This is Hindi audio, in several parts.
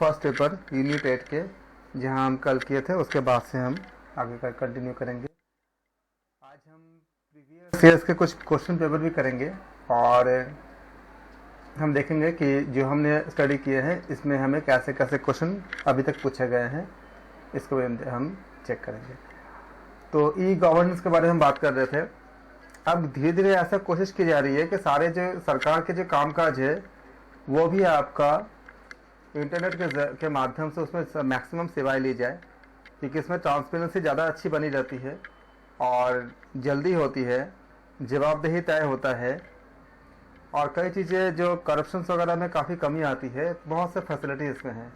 फर्स्ट पेपर यूनिट 8 के जहां हम कल किए थे, उसके बाद से हम आगे का कंटिन्यू करेंगे। आज हम प्रीवियस ईयर्स के कुछ क्वेश्चन पेपर भी करेंगे और हम देखेंगे कि जो हमने स्टडी किए हैं इसमें हमें कैसे कैसे क्वेश्चन अभी तक पूछे गए हैं, इसको भी हम चेक करेंगे। तो ई गवर्नेंस के बारे में हम बात कर रहे थे। अब धीरे धीरे ऐसा कोशिश की जा रही है कि सारे जो सरकार के जो कामकाज है वो भी आपका इंटरनेट के माध्यम से उसमें मैक्सिमम सेवाएं ली जाए, क्योंकि इसमें ट्रांसपेरेंसी ज़्यादा अच्छी बनी रहती है और जल्दी होती है, जवाबदेही तय होता है और कई चीज़ें जो करप्शन वगैरह में काफ़ी कमी आती है, बहुत से फैसिलिटी इसमें हैं।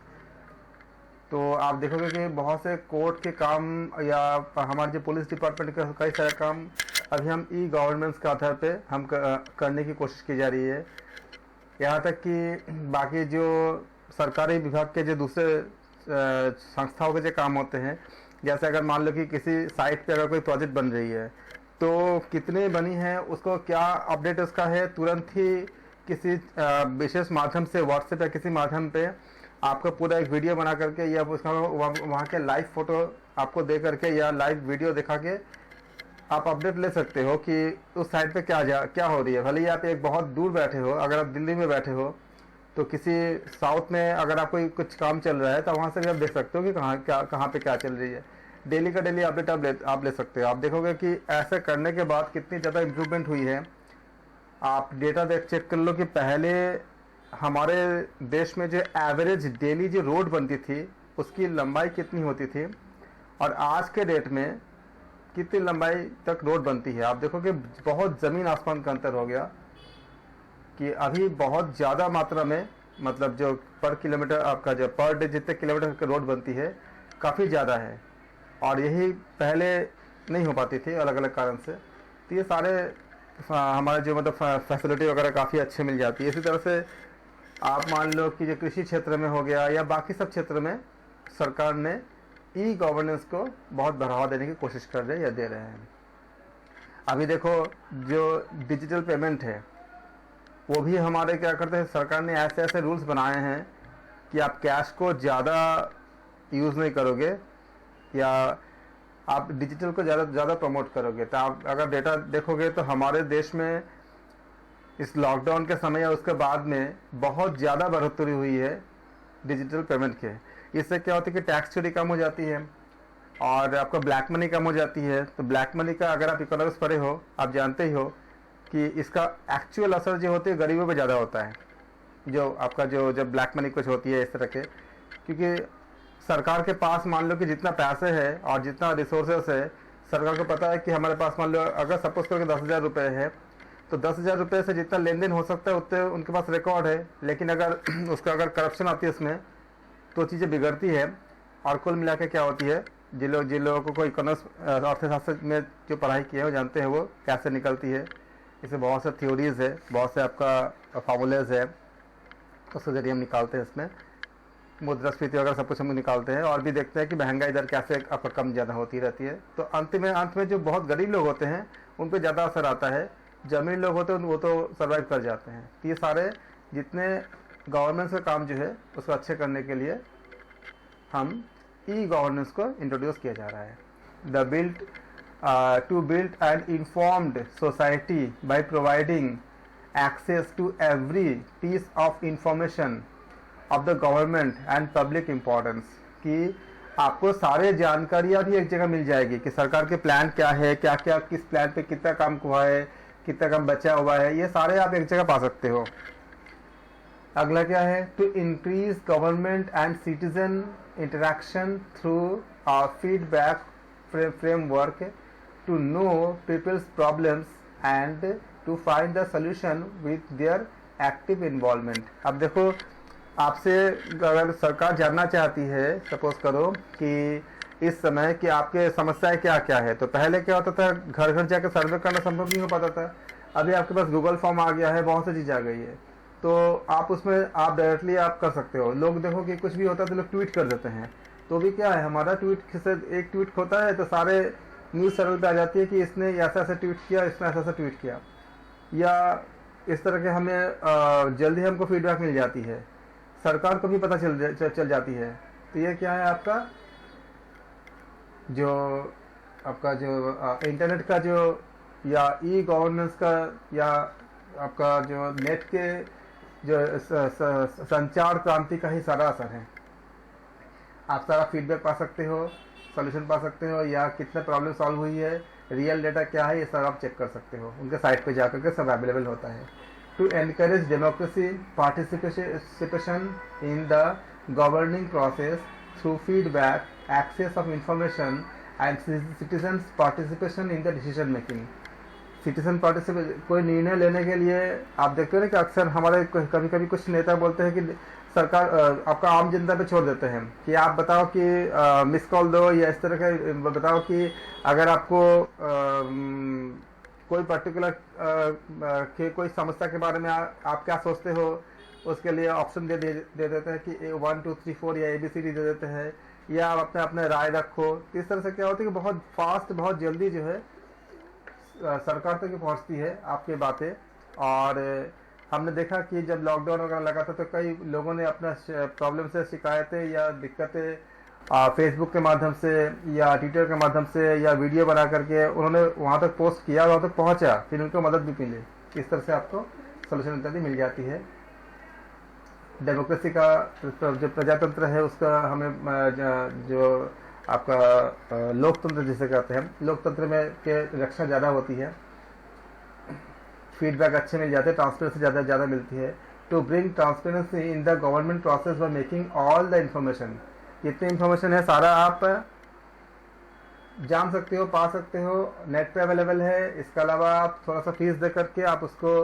तो आप देखोगे कि बहुत से कोर्ट के काम या हमारे जो पुलिस डिपार्टमेंट के कई सारे काम अभी हम ई गवर्नेंस के आधार पे हम करने की कोशिश की जा रही है। यहाँ तक कि बाकी जो सरकारी विभाग के जो दूसरे संस्थाओं के जो काम होते हैं, जैसे अगर मान लो कि किसी साइट पे अगर कोई प्रोजेक्ट बन रही है तो कितने बनी है, उसको क्या अपडेट उसका है, तुरंत ही किसी विशेष माध्यम से व्हाट्सएप या किसी माध्यम पे आपको पूरा एक वीडियो बना करके या उसका वहाँ के लाइव फोटो आपको दे करके या लाइव वीडियो दिखा के आप अपडेट ले सकते हो कि उस साइट पे क्या हो रही है। भले ही आप एक बहुत दूर बैठे हो, अगर आप दिल्ली में बैठे हो तो किसी साउथ में अगर आपको कुछ काम चल रहा है तो वहाँ से भी आप देख सकते हो कि कहाँ पे क्या चल रही है। डेली का डेली अपडेट आप ले सकते हो। आप देखोगे कि ऐसे करने के बाद कितनी ज़्यादा इम्प्रूवमेंट हुई है। आप डेटा चेक कर लो कि पहले हमारे देश में जो एवरेज डेली जो रोड बनती थी उसकी लंबाई कितनी होती थी और आज के डेट में कितनी लंबाई तक रोड बनती है। आप देखोगे बहुत ज़मीन आसमान का अंतर हो गया कि अभी बहुत ज़्यादा मात्रा में, मतलब जो पर किलोमीटर आपका जो पर डे जितने किलोमीटर की रोड बनती है काफ़ी ज़्यादा है और यही पहले नहीं हो पाती थी अलग अलग कारण से। तो ये सारे हमारे जो मतलब फैसिलिटी वगैरह काफ़ी अच्छे मिल जाती है। इसी तरह से आप मान लो कि जो कृषि क्षेत्र में हो गया या बाकी सब क्षेत्र में सरकार ने ई गवर्नेंस को बहुत बढ़ावा देने की कोशिश कर रहे हैं या दे रहे हैं। अभी देखो जो डिजिटल पेमेंट है वो भी हमारे क्या करते हैं, सरकार ने ऐसे ऐसे रूल्स बनाए हैं कि आप कैश को ज़्यादा यूज़ नहीं करोगे या आप डिजिटल को ज़्यादा प्रमोट करोगे। तो आप अगर डेटा देखोगे तो हमारे देश में इस लॉकडाउन के समय या उसके बाद में बहुत ज़्यादा बढ़ोतरी हुई है डिजिटल पेमेंट के। इससे क्या होता है कि टैक्स चोरी कम हो जाती है और आपका ब्लैक मनी कम हो जाती है। तो ब्लैक मनी का अगर आप इकोनॉमिक्स पढ़े हो, आप जानते ही हो कि इसका एक्चुअल असर जो होती है गरीबों पे ज़्यादा होता है, जो आपका जो जब ब्लैक मनी कुछ होती है इस तरह के। क्योंकि सरकार के पास मान लो कि जितना पैसे है और जितना रिसोर्सेस है, सरकार को पता है कि हमारे पास मान लो अगर सपोज करके 10,000 रुपये है तो 10,000 रुपये से जितना लेन देन हो सकता है उतने उनके पास रिकॉर्ड है। लेकिन अगर उसका अगर करप्शन आती है इसमें तो चीज़ें बिगड़ती है और कुल मिला के क्या होती है, जिन लोगों को इकोनॉमिक्स अर्थशास्त्र में जो पढ़ाई की है वो जानते हैं वो कैसे निकलती है। इसमें बहुत से थ्योरीज है, बहुत से आपका फार्मूलेज है, उसके जरिए हम निकालते हैं। इसमें मुद्रास्फीति वगैरह सब कुछ हम निकालते हैं और भी देखते हैं कि महंगाई दर कैसे आपका कम ज़्यादा होती रहती है। तो अंत में जो बहुत गरीब लोग होते हैं उन पर ज़्यादा असर आता है, जो अमीर लोग होते हैं वो तो सर्वाइव कर जाते हैं। तो ये सारे जितने गवर्नेंस का काम जो है उसको अच्छे करने के लिए हम ई गवर्नेंस को इंट्रोड्यूस किया जा रहा है। To build an informed society by providing access to every piece of information of the government and public importance, कि आपको सारे जानकारियाँ भी एक जगह मिल जाएगी कि सरकार के प्लान क्या है, क्या क्या किस प्लान पे कितना काम हुआ है, कितना काम बचा हुआ है, ये सारे आप एक जगह पा सकते हो। अगला क्या है, to increase government and citizen interaction through feedback framework to know people's problems and to find the solution with their active involvement. अब देखो, आपसे अगर सरकार जानना चाहती है, सपोज करो कि इस समय कि आपके समस्याएं क्या क्या है, तो पहले क्या होता था, घर घर जाकर सर्वे करना संभव नहीं हो पाता था। अभी आपके पास गूगल फॉर्म आ गया है, बहुत सी चीज़ आ गई है, तो आप उसमें आप डायरेक्टली आप कर सकते हो। लोग देखो कि कुछ भी होता है तो लोग ट्वीट कर देते हैं, तो भी क्या है, हमारा ट्वीट से एक ट्वीट होता है तो सारे न्यूज़ चैनल पे आ जाती है कि इसने ऐसा ऐसा ट्वीट किया, इसने ऐसा ऐसा ट्वीट किया, या इस तरह के हमें जल्दी हमको फीडबैक मिल जाती है। सरकार को भी पता चल जाती है। तो ये क्या है आपका जो इंटरनेट का जो या ई गवर्नेंस का या आपका जो नेट के जो संचार क्रांति का ही सारा असर है। आप सारा फीडबैक पा सकते हो, सॉल्यूशन पा सकते हो, या कितने प्रॉब्लम सॉल्व हुई है, रियल डेटा क्या है, ये सब आप चेक कर सकते हो। उनके साइट पे जाकर के सब अवेलेबल होता है। To encourage democracy participation in the governing process through feedback, access of information and citizens participation in the decision making. Citizen participation, कोई निर्णय लेने के लिए आप देखते हो ना कि अक्सर हमारे कभी कभी कुछ नेता बोलते हैं कि सरकार आपका आम जनता पे छोड़ देते हैं कि आप बताओ कि मिस कॉल दो, या इस तरह के बताओ कि अगर आपको कोई पर्टिकुलर के कोई समस्या के बारे में आप क्या सोचते हो, उसके लिए ऑप्शन दे देते हैं कि 1 2 3 4 या ABCD दे देते हैं, या आप अपने राय रखो। इस तरह से क्या होता है कि बहुत फास्ट, बहुत जल्दी जो है सरकार तक पहुंचती है आपकी बातें। और हमने देखा कि जब लॉकडाउन वगैरह लगा था तो कई लोगों ने अपना प्रॉब्लम से शिकायतें या दिक्कतें फेसबुक के माध्यम से या ट्विटर के माध्यम से या वीडियो बना करके उन्होंने वहाँ तक पोस्ट किया, वहाँ तक पहुँचा, फिर उनको मदद भी मिली। इस तरह से आपको सोल्यूशन इत्यादि मिल जाती है। डेमोक्रेसी का जो प्रजातंत्र है उसका हमें जो आपका लोकतंत्र जिसे कहते हैं, लोकतंत्र में के रक्षा ज़्यादा होती है, फीडबैक अच्छे मिल जाते हैं, ट्रांसपेरेंसी ज़्यादा मिलती है। To bring transparency in the government process by making all the information, जितनी इंफॉर्मेशन है सारा आप जान सकते हो, पा सकते हो, नेट पे अवेलेबल है। इसके अलावा आप थोड़ा सा फीस दे करके आप उसको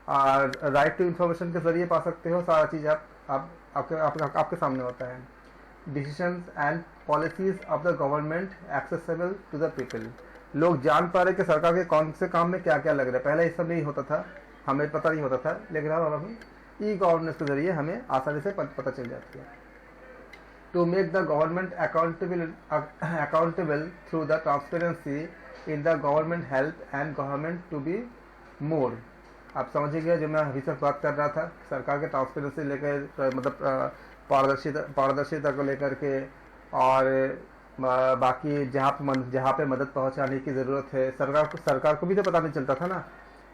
राइट टू इंफॉर्मेशन के जरिए पा सकते हो। सारा चीज़ आपके सामने होता है। Decisions and policies of the government accessible to the people, लोग जान पा रहे कि सरकार के कौन से काम में क्या क्या लग रहा है। पहले ये सब नहीं होता था, हमें पता नहीं होता था, लेकिन अब हमें ई गवर्नेंस के जरिए हमें आसानी से पता चल जाती है। To make the government accountable through the transparency in the government help and government to be more. आप समझिए जो मैं अभी तक बात कर रहा था सरकार के ट्रांसपेरेंसी लेकर, मतलब पारदर्शिता को लेकर के, और बाकी जहाँ पे मदद पहुँचाने की ज़रूरत है सरकार को भी तो पता नहीं चलता था ना,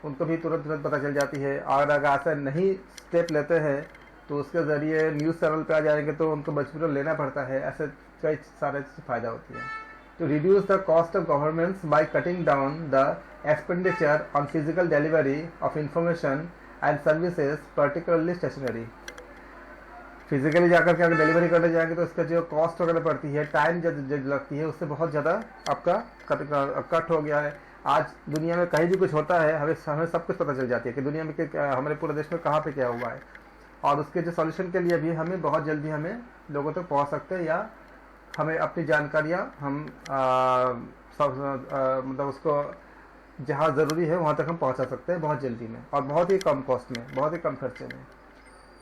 उनको भी तुरंत पता चल जाती है। और अगर ऐसा नहीं स्टेप लेते हैं तो उसके ज़रिए न्यूज़ चैनल पे आ जाएंगे तो उनको मजबूरन लेना पड़ता है। ऐसे कई सारे फ़ायदा होती है। To reduce the cost of governments by cutting down the expenditure on physical delivery of information and services, particularly stationery. Physically जाकर के अगर डिलीवरी करने जाएंगे तो उसका जो कॉस्ट वगैरह पड़ती है, टाइम जो लगती है, उससे बहुत ज़्यादा आपका कट हो गया है। आज दुनिया में कहीं भी कुछ होता है हमें सब कुछ पता चल जाती है कि दुनिया में हमारे पूरे देश में कहाँ पे क्या हुआ है। और उसके जो सॉल्यूशन के लिए भी हमें बहुत जल्दी हमें लोगों तक पहुँच सकते हैं, या हमें अपनी जानकारियाँ हम मतलब उसको जहाँ ज़रूरी है वहाँ तक हम पहुँचा सकते हैं बहुत जल्दी में, और बहुत ही कम कॉस्ट में, बहुत ही कम खर्चे में।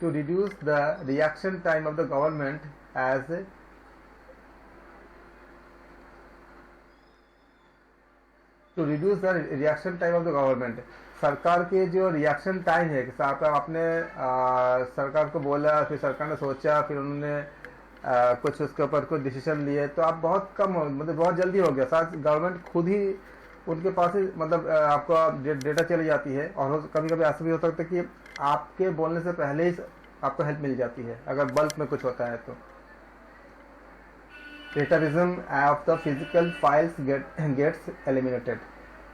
To reduce the reaction time of the government सरकार के जो रिएक्शन टाइम है कि आपने सरकार को बोला, फिर सरकार ने सोचा, फिर उन्होंने कुछ उसके ऊपर कुछ डिसीजन लिए, तो आप बहुत कम हो, मतलब बहुत जल्दी हो गया। साथ गवर्नमेंट खुद ही उनके पास ही मतलब आपको डेटा चली जाती है। और कभी कभी ऐसा भी हो सकता है कि आपके बोलने से पहले ही आपको हेल्प मिल जाती है अगर बल्क में कुछ होता है तो। Terrorism of the physical files gets eliminated,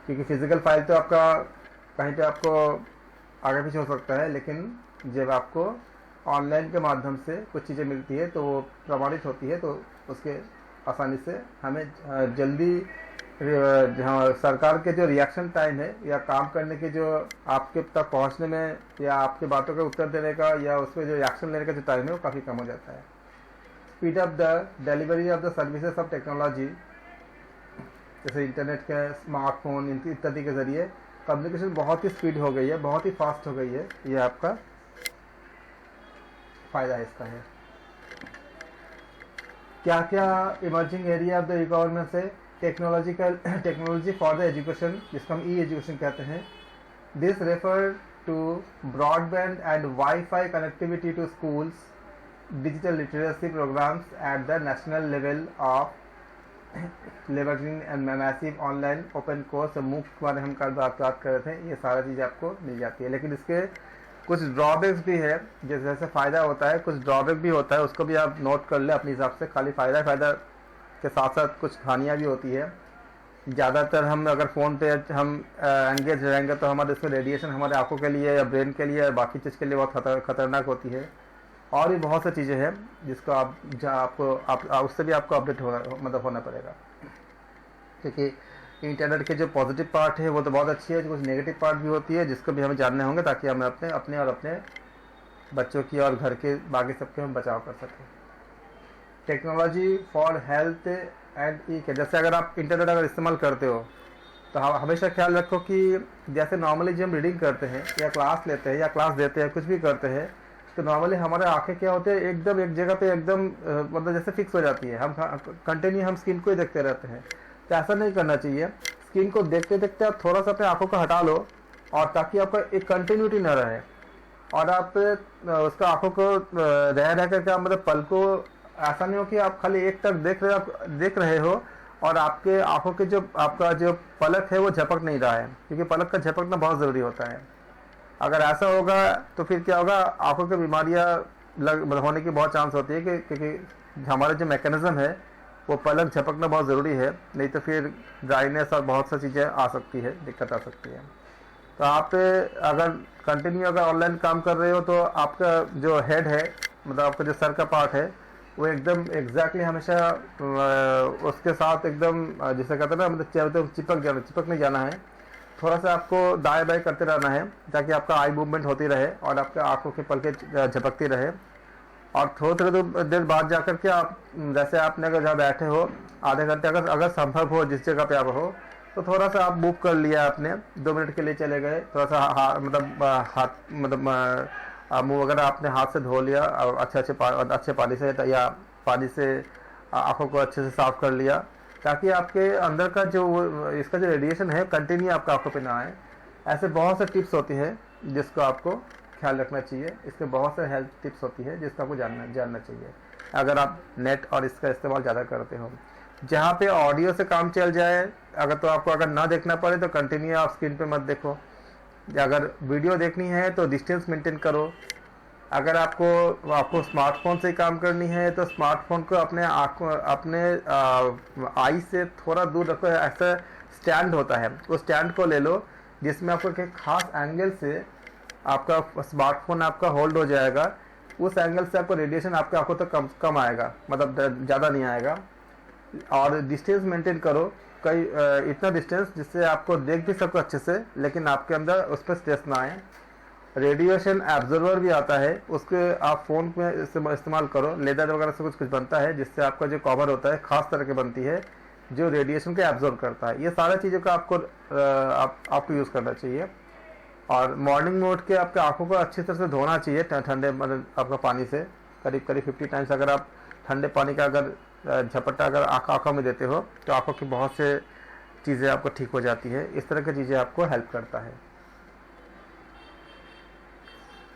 क्योंकि फिजिकल फाइल तो आपका कहीं पे आपको आगे पीछे हो सकता है, लेकिन जब आपको ऑनलाइन के माध्यम से कुछ चीज़ें मिलती है तो वो प्रमाणित होती है, तो उसके आसानी से हमें जल्दी जहाँ सरकार के जो रिएक्शन टाइम है या काम करने के जो आपके तक पहुँचने में या आपके बातों का उत्तर देने का या उस पर जो रिएक्शन लेने का जो टाइम है वो काफ़ी कम हो जाता है। Speed up the delivery of the services of technology, जैसे इंटरनेट के, स्मार्टफोन इत्यादि के ज़रिए कम्युनिकेशन बहुत ही स्पीड हो गई है, बहुत ही फास्ट हो गई है। ये आपका फ़ायदा इसका है। क्या क्या emerging area of the e governance है? टेक्नोलॉजी फॉर द एजुकेशन, जिसको हम ई एजुकेशन कहते हैं। This refer to broadband and wifi connectivity to schools, digital literacy programs at the national level of leveraging and massive online open course MOOC के बारे में हम कल बात कर रहे थे। ये सारा चीज़ आपको मिल जाती है, लेकिन इसके कुछ ड्रॉबैक्स भी है। जैसे जैसे फ़ायदा होता है कुछ ड्रॉबैक भी होता है, उसको भी आप नोट कर ले अपने हिसाब से। खाली फ़ायदा के साथ साथ कुछ हानियाँ भी होती है। ज़्यादातर हम अगर फ़ोन पे हम एंगेज रहेंगे तो हमारे इसमें रेडिएशन हमारे आँखों के लिए या ब्रेन के लिए या बाकी चीज़ के लिए बहुत खतरनाक होती है। और भी बहुत सी चीज़ें हैं जिसको आपको उससे भी आपको अपडेट होना पड़ेगा, क्योंकि इंटरनेट के जो पॉजिटिव पार्ट है वो तो बहुत अच्छी है, कुछ नेगेटिव पार्ट भी होती है जिसको भी हमें जानने होंगे ताकि हम अपने और अपने बच्चों की और घर के बाकी सबके हम बचाव कर सकें। Technology for health and E care, जैसे अगर आप इंटरनेट अगर इस्तेमाल करते हो तो हमेशा ख्याल रखो कि जैसे नॉर्मली जब हम रीडिंग करते हैं या क्लास लेते हैं या क्लास देते हैं कुछ भी करते हैं तो नॉर्मली हमारे आंखें क्या होते हैं एकदम एक जगह पे एकदम मतलब जैसे फिक्स हो जाती है। हम कंटिन्यू हम स्क्रीन को ही देखते रहते हैं, तो ऐसा नहीं करना चाहिए। स्क्रीन को देखते देखते आप थोड़ा सा अपने आंखों को हटा लो, और ताकि आपका एक कंटिन्यूटी न रहे और आप उसका आंखों को रह करके आप मतलब पल को ऐसा नहीं हो कि आप खाली एक तक देख रहे हो और आपके आंखों के जो आपका जो पलक है वो झपक नहीं रहा है, क्योंकि पलक का झपकना बहुत ज़रूरी होता है। अगर ऐसा होगा तो फिर क्या होगा, आंखों की बीमारियां होने की बहुत चांस होती है क्योंकि हमारा जो मैकेनिज्म है वो पलक झपकना बहुत ज़रूरी है, नहीं तो फिर ड्राइनेस और बहुत सी चीज़ें आ सकती है, दिक्कत आ सकती है। तो आप अगर कंटिन्यू अगर ऑनलाइन काम कर रहे हो तो आपका जो हेड है मतलब आपका जो सर का पार्ट है वो एकदम एग्जैक्टली हमेशा उसके साथ एकदम जैसे कहते हैं ना मतलब चिपक नहीं जाना है। थोड़ा सा आपको दाएं बाएं करते रहना है ताकि आपका आई मूवमेंट होती रहे और आपके आंखों के पलके झपकती रहे। और थोड़ी देर बाद जाकर के आप जैसे आपने अगर जहाँ बैठे हो आधे घंटे अगर संभव हो जिस जगह पे आप हो तो थोड़ा सा आप मूव कर लिया, आपने 2 मिनट के लिए चले गए, थोड़ा सा हाथ मुँह अगर आपने हाथ से धो लिया अच्छे पानी से या पानी से आंखों को अच्छे से साफ कर लिया, ताकि आपके अंदर का जो इसका जो रेडिएशन है कंटिन्यू आपका आंखों पे ना आए। ऐसे बहुत से टिप्स होती है जिसको आपको ख्याल रखना चाहिए। इसके बहुत से हेल्थ टिप्स होती है जिसको आपको जानना चाहिए अगर आप नेट और इसका इस्तेमाल ज़्यादा करते हो। जहाँ पे ऑडियो से काम चल जाए अगर ना देखना पड़े तो कंटिन्यू आप स्क्रीन पे मत देखो। अगर वीडियो देखनी है तो डिस्टेंस मेंटेन करो। अगर आपको स्मार्टफोन से काम करनी है तो स्मार्टफोन को अपने आई से थोड़ा दूर रखो। ऐसा स्टैंड होता है, वो स्टैंड को ले लो जिसमें आपको एक खास एंगल से आपका स्मार्टफोन आपका होल्ड हो जाएगा। उस एंगल से आपको रेडिएशन आपके आंखों तक कम आएगा, मतलब ज़्यादा नहीं आएगा। और डिस्टेंस मेंटेन करो, इतना डिस्टेंस जिससे आपको देख भी सको अच्छे से लेकिन आपके अंदर उस पर स्ट्रेस ना आए। रेडिएशन एब्जॉर्बर भी आता है, उसके आप फ़ोन में इस्तेमाल करो। लेदर वगैरह से कुछ बनता है जिससे आपका जो कवर होता है ख़ास तरह की बनती है जो रेडिएशन को एब्जॉर्ब करता है। ये सारी चीज़ों का आपको यूज़ करना चाहिए। और मॉर्निंग में उठ के आपके आंखों को अच्छी तरह से धोना चाहिए ठंडे मतलब आपका पानी से करीब 50 टाइम्स। अगर आप ठंडे पानी का अगर झपट्टा अगर आँखों में देते हो तो आँखों की बहुत से चीज़ें आपको ठीक हो जाती है। इस तरह की चीज़ें आपको हेल्प करता है।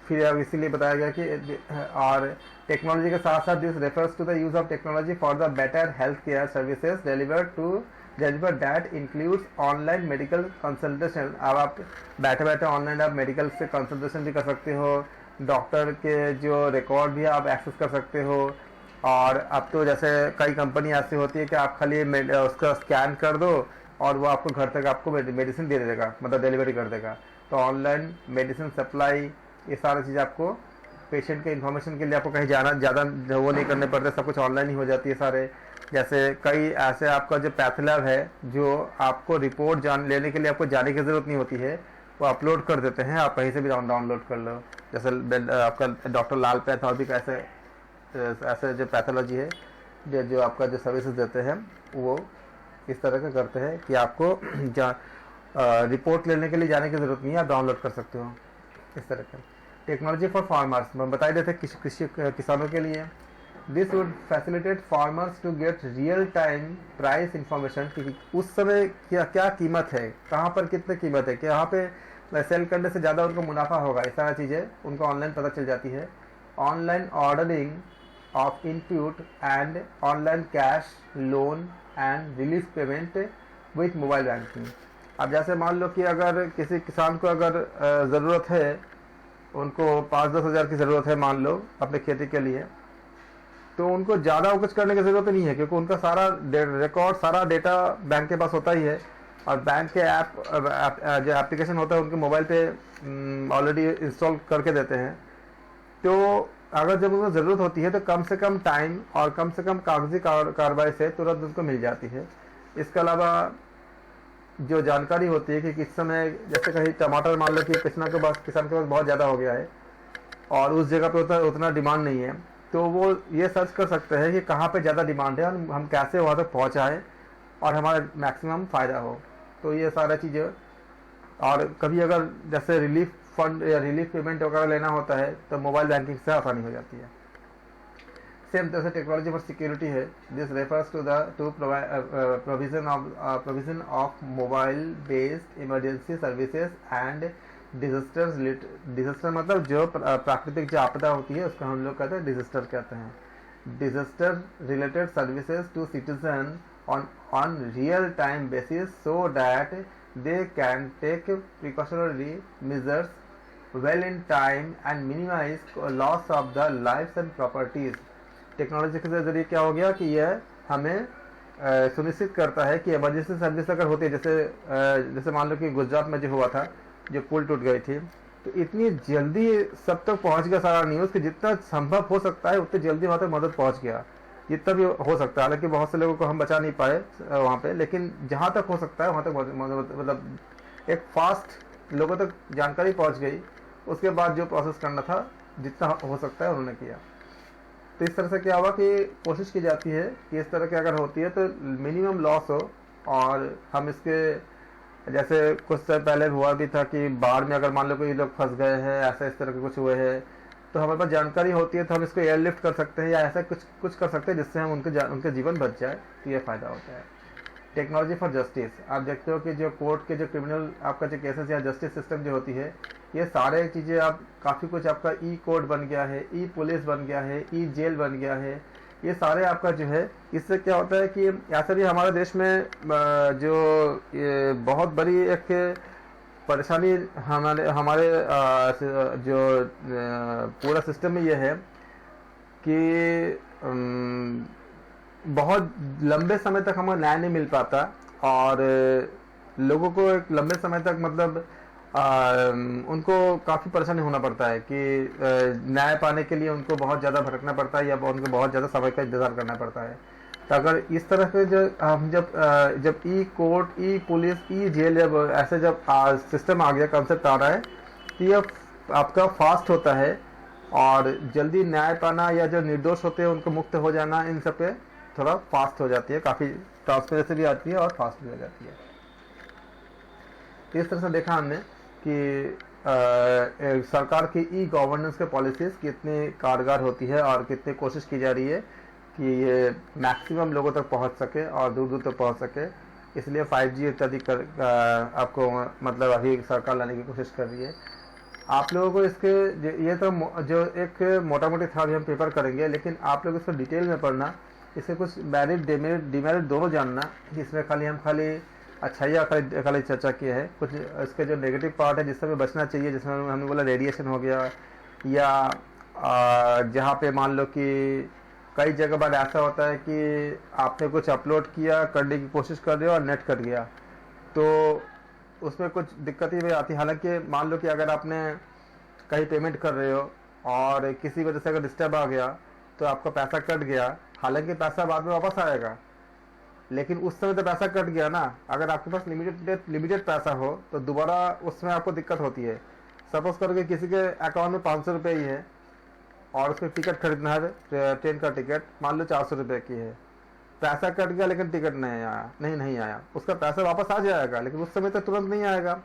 फिर अब इसीलिए बताया गया कि और टेक्नोलॉजी के साथ साथ this refers to the use of technology for the better health care services deliver that includes online medical consultation. अब आप बैठे बैठे ऑनलाइन आप मेडिकल से कंसल्टेशन भी कर सकते हो, डॉक्टर के जो रिकॉर्ड भी आप एक्सेस कर सकते हो। और अब तो जैसे कई कंपनी ऐसी होती है कि आप खाली उसका स्कैन कर दो और वो आपको घर तक आपको मेडिसिन दे देगा, मतलब डिलीवरी कर देगा। तो ऑनलाइन मेडिसिन सप्लाई ये सारी चीज़ आपको पेशेंट के इन्फॉर्मेशन के लिए आपको कहीं जाना ज़्यादा वो नहीं करने पड़ते, सब कुछ ऑनलाइन ही हो जाती है सारे। जैसे कई ऐसे आपका जो पैथ लैब है जो आपको रिपोर्ट लेने के लिए आपको जाने की ज़रूरत नहीं होती है, वो अपलोड कर देते हैं, आप कहीं से भी डाउनलोड कर लो। जैसे आपका डॉक्टर लाल पैथ और भी ऐसे जो पैथोलॉजी है जो आपका जो सर्विसेज देते हैं वो इस तरह का करते हैं कि आपको रिपोर्ट लेने के लिए जाने की ज़रूरत नहीं है, आप डाउनलोड कर सकते हो इस तरह का। टेक्नोलॉजी फॉर फार्मर्स मैं बता देते किसानों के लिए। This would facilitate farmers to get real time price information कि उस समय क्या कीमत है, कहाँ पर कितनी कीमत है, कि यहाँ पे सेल करने से ज़्यादा उनको मुनाफा होगा। ये सारी चीज़ें उनको ऑनलाइन पता चल जाती है। Online ordering of input and online cash loan and relief payment with mobile banking। अब जैसे मान लो कि अगर किसी किसान को अगर ज़रूरत है, उनको 5-10 हज़ार की ज़रूरत है मान लो अपने खेती के लिए, तो उनको ज़्यादा कुछ करने की ज़रूरत नहीं है, क्योंकि उनका सारा रिकॉर्ड, सारा डेटा बैंक के पास होता ही है, और बैंक के जो एप्लीकेशन होता है उनके मोबाइल पे ऑलरेडी इंस्टॉल करके देते हैं। तो अगर जब उनको ज़रूरत होती है तो कम से कम टाइम और कम से कम कागजी कार्रवाई से तुरंत उनको मिल जाती है। इसके अलावा जो जानकारी होती है कि किस समय, जैसे कहीं टमाटर मान लो कि किसान के पास बहुत ज़्यादा हो गया है और उस जगह पे उतना डिमांड नहीं है, तो वो ये सर्च कर सकते हैं कि कहाँ पे ज़्यादा डिमांड है और हम कैसे वहाँ तक पहुँचाएँ और हमारा मैक्सिमम फ़ायदा हो। तो ये सारा चीज़ें, और कभी अगर जैसे रिलीफ फंड या रिलीफ पेमेंट वगैरह लेना होता है तो मोबाइल बैंकिंग से आसानी हो जाती है। सेम तरह से टेक्नोलॉजी फॉर सिक्योरिटी है। This refers to provision of mobile based emergency services and disaster मतलब जो प्राकृतिक जो आपदा होती है उसको हम लोग कहते हैं डिजास्टर कहते हैं। Disaster related services to citizen on real time basis so that they can take precautionary measures well in time and minimize loss of the lives and properties। Technology के जरिए क्या हो गया कि यह हमें सुनिश्चित करता है कि इमरजेंसी सर्विस अगर होती है, जैसे मान लो कि गुजरात में जो हुआ था, जो पुल टूट गई थी, तो इतनी जल्दी सब तक पहुंच गया सारा न्यूज़ कि जितना संभव हो सकता है उतनी जल्दी वहाँ तक मदद पहुंच गया, जितना भी हो सकता है। हालांकि बहुत से लोगों को हम बचा नहीं पाए वहाँ पे, लेकिन जहाँ तक हो सकता है वहाँ तक मतलब एक फास्ट लोगों तक जानकारी पहुँच गई। उसके बाद जो प्रोसेस करना था जितना हो सकता है उन्होंने किया। तो इस तरह से क्या हुआ कि कोशिश की जाती है कि इस तरह की अगर होती है तो मिनिमम लॉस हो। और हम इसके जैसे कुछ समय पहले हुआ भी था कि बाढ़ में अगर मान लो कोई लोग फंस गए हैं, ऐसा इस तरह के कुछ हुए हैं, तो हमारे पास जानकारी होती है तो हम इसको एयरलिफ्ट कर सकते हैं या ऐसा कुछ कर सकते हैं जिससे हम उनके जीवन बच जाए। तो ये फ़ायदा होता है। टेक्नोलॉजी फॉर जस्टिस, आप देखते हो कि जो कोर्ट के जो क्रिमिनल आपका जो केसेस या जस्टिस सिस्टम जो होती है, ये सारे चीज़ें आप काफ़ी कुछ आपका ई कोर्ट बन गया है, ई पुलिस बन गया है, ई जेल बन गया है, ये सारे आपका जो है, इससे क्या होता है कि ऐसे भी हमारे देश में जो ये बहुत बड़ी एक परेशानी हमारे जो पूरा सिस्टम में ये है कि बहुत लंबे समय तक हमें न्याय नहीं मिल पाता और लोगों को एक लंबे समय तक मतलब उनको काफ़ी परेशानी होना पड़ता है कि न्याय पाने के लिए उनको बहुत ज़्यादा भटकना पड़ता है या उनको बहुत ज़्यादा समय का इंतज़ार करना पड़ता है। तो अगर इस तरह से जब ई कोर्ट, ई पुलिस, ई जेल जब ऐसे जब सिस्टम आ गया, कंसेप्ट आ रहा है, तो ये आपका फास्ट होता है और जल्दी न्याय पाना या जो निर्दोष होते हैं उनको मुक्त हो जाना, इन सब पे थोड़ा फास्ट हो जाती है, काफ़ी ट्रांसपेरेंसी भी आती है और फास्ट भी हो जाती है। तो इस तरह से देखा हमने कि सरकार की ई गवर्नेंस के पॉलिसीज़ कितनी कारगर होती है और कितनी कोशिश की जा रही है कि ये मैक्सिमम लोगों तक पहुंच सके और दूर दूर तक पहुंच सके। इसलिए 5G इत्यादि आपको मतलब अभी सरकार लाने की कोशिश कर रही है। आप लोगों को इसके ये तो जो एक मोटा मोटी था अभी हम पेपर करेंगे, लेकिन आप लोग इसको डिटेल में पढ़ना, इसके कुछ मेरिट डिमेरिट दोनों जानना। इसमें खाली अच्छाइयाँ खाली चर्चा की है, कुछ इसके जो नेगेटिव पार्ट है जिससे हमें बचना चाहिए, जिसमें हमने बोला रेडिएशन हो गया, या जहाँ पे मान लो कि कई जगह बाद ऐसा होता है कि आपने कुछ अपलोड किया, करने की कोशिश कर रहे हो और नेट कट गया, तो उसमें कुछ दिक्कतें भी आती है। हालांकि मान लो कि अगर आपने कहीं पेमेंट कर रहे हो और किसी वजह से अगर डिस्टर्ब आ गया तो आपका पैसा कट गया, हालांकि पैसा बाद में वापस आएगा, लेकिन उस समय तो पैसा कट गया ना। अगर आपके पास लिमिटेड पैसा हो तो दोबारा उसमें आपको दिक्कत होती है। सपोज करके किसी के अकाउंट में 500 रुपये ही है और उसको टिकट खरीदना है, ट्रेन का टिकट मान लो 400 रुपये की है, पैसा कट गया लेकिन टिकट नहीं आया, उसका पैसा वापस आ जाएगा, लेकिन उस समय तो तुरंत नहीं आएगा।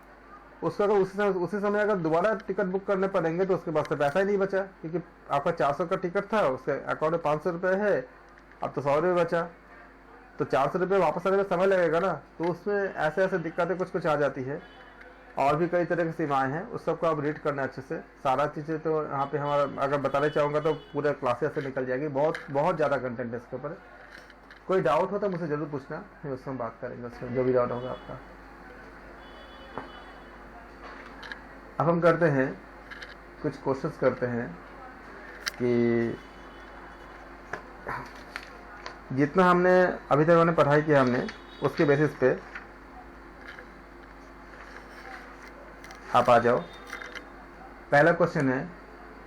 उसका अगर उसी समय अगर दोबारा टिकट बुक करने पड़ेंगे तो उसके पास तो पैसा ही नहीं बचा, क्योंकि आपका 400 का टिकट था, उसके अकाउंट में 500 रुपये है, अब तो 100 रुपये बचा, तो 400 रुपये वापस आने में समय लगेगा ना। तो उसमें ऐसे दिक्कतें कुछ आ जाती है। और भी कई तरह की सीमाएं हैं, उस सबको आप रीड करना अच्छे से। सारा चीज़ें तो यहाँ पे हमारा अगर बताने चाहूँगा तो पूरा क्लासेस से निकल जाएगी, बहुत बहुत ज़्यादा कंटेंट है इसके ऊपर। कोई डाउट हो तो मुझसे ज़रूर पूछना, फिर उसमें बात करेंगे, उसमें जो भी डाउट होगा आपका। अब हम करते हैं कुछ क्वेश्चंस करते हैं कि जितना हमने अभी तक हमने पढ़ाई किया हमने उसके बेसिस पे आप आ जाओ। पहला क्वेश्चन है,